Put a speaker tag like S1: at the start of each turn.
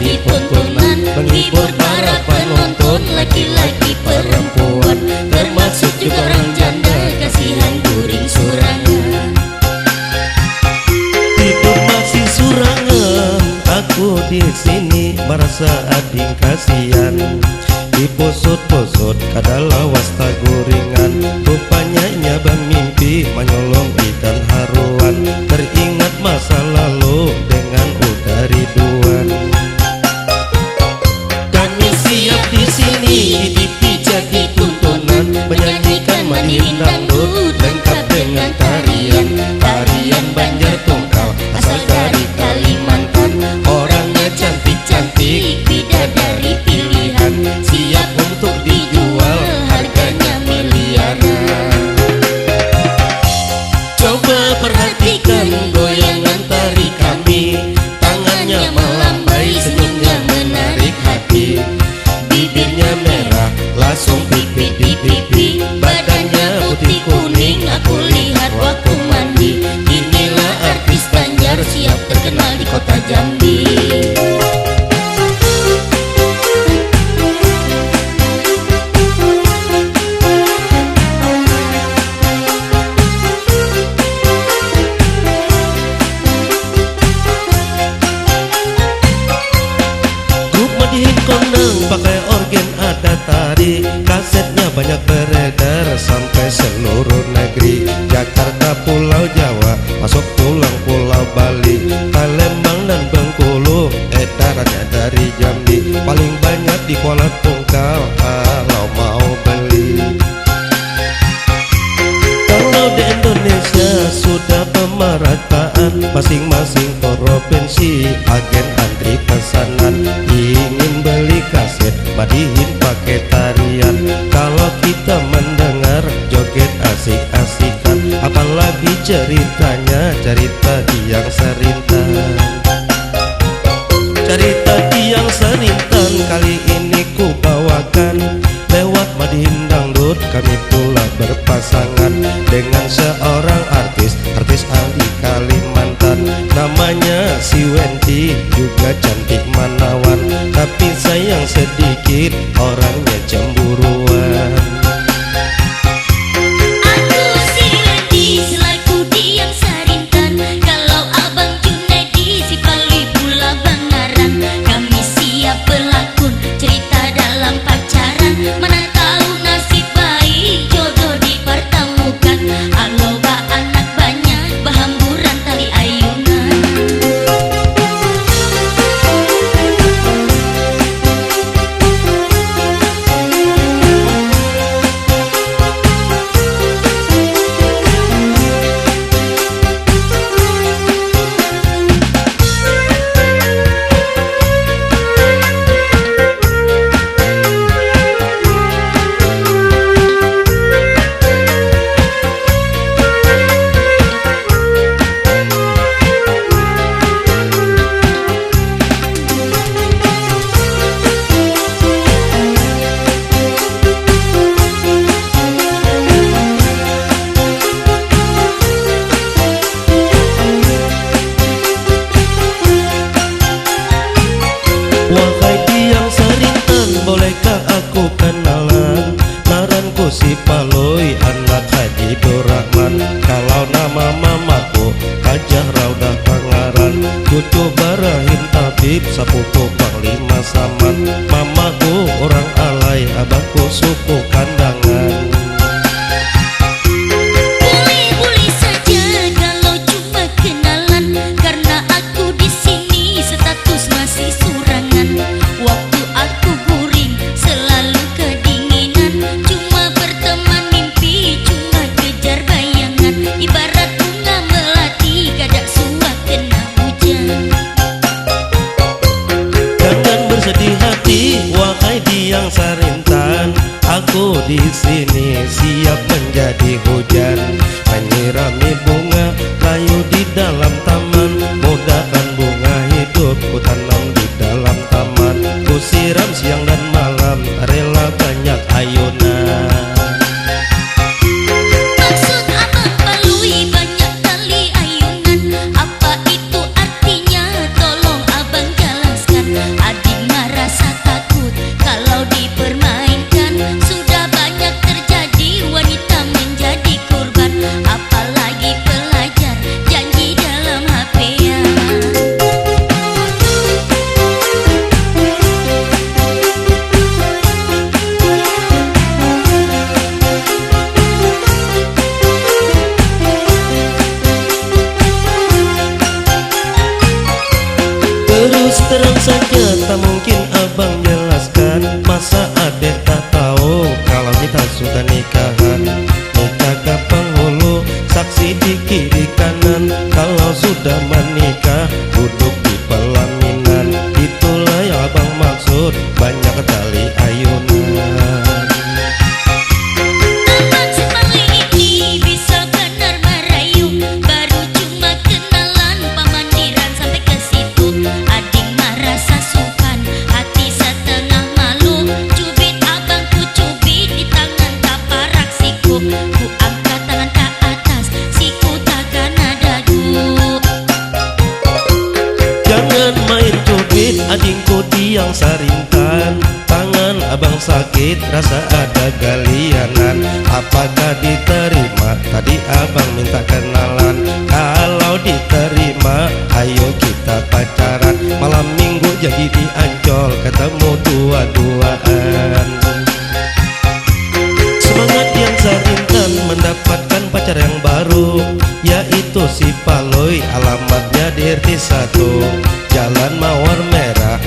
S1: jadi tontonan, menghibur para penonton laki-laki perempuan, termasuk juga orang janda kasihan guring surangan.
S2: Hidup masih surangan, aku di sini merasa ading kasihan. Diposot-posot kadalah wasta guringan, rupanya nya bermimpi menyolong ikan haruan. Teringat masa lalu dengan udah riduan. Kami siap di sini di TV jadi tuntunan, menyanyikan Madihin Dangdut lengkap dengan tarian. Tarian Banjar Tungkal asal dari Kalimantan, orangnya cantik-cantik, bidadari pilihan, siap untuk dijual harganya miliaran. Coba perhatikan goyangan tari kami, tangannya melambai, senyumnya menarik hati, bibirnya merah langsung pipi di pipi, badannya putih kuning aku lihat waktu mandi. Inilah artis Banjar siap terkenal di kota Jambi. Madihin kondang pakai organ ada tari, kasetnya banyak beredar sampai seluruh negeri. Jakarta, Pulau Jawa, masuk tulang Pulau Bali, Palembang dan Bengkulu, edarannya dari Jambi. Paling banyak di Kuala Tungkal kalau mau beli. Kalau di Indonesia sudah pemerataan, masing-masing provinsi agen antri pesanan, ingin beli kaset Madihin pakai tarian. Kalau kita mendengar joget asik-asikan, apalagi ceritanya cerita Diang Serintan. Cerita Diang Serintan kali ini ku bawakan, lewat Madihin Dangdut kami pula berpasangan dengan seorang artis ahli Kalimantan, namanya si Wenti, juga cantik manawan, tapi sayang sedikit orangnya cemburuan.
S1: Aku si Wenti selaku Diang Serintan, kalau abang Junedi si Palui pula Bangaran. Kami siap pelakon cerita dalam pacaran, mana tahu nasib baik jodoh dipertemukan. Aloba anak banyak berhamburan tali ayunan.
S2: Wahai Diang Serintan, bolehkah aku kenalan? Naranku si Palui, anak Haji Durrahman. Kalau nama mamaku Hajah Raudah Pangaran, cucu Barahin Tabib, sepupu Panglima Saman. Mamaku orang alay, abahku suku Kandangan.
S1: Boleh-boleh saja kalau cuma kenalan, karena aku di sini status masih surangan. Waktu aku guring selalu kedinginan, cuma berteman mimpi, cuma kejar bayangan. Ibarat bunga melati, kadang suah kena hujan.
S2: Jangan bersedih hati, wahai Diang Serintan, aku di sini siap menjadi hujan, menyirami bunga layu di dalam taman. Mudahkan bunga hidup ku tanam di dalam taman, ku siram siang dan malam, rela banyak ayunan.
S1: Maksud abang Palui banyak tali ayunan, apa itu artinya? Tolong abang jelaskan. Ada
S2: yang Sarintan, tangan abang sakit, rasa ada galianan. Apakah diterima? Tadi abang minta kenalan. Kalau diterima, ayo kita pacaran. Malam minggu jadi di Ancol, ketemu dua-duaan. Semangat yang Sarintan mendapatkan pacar yang baru, yaitu si Paloy, alamatnya di RT 1 Jalan Mawar Merah,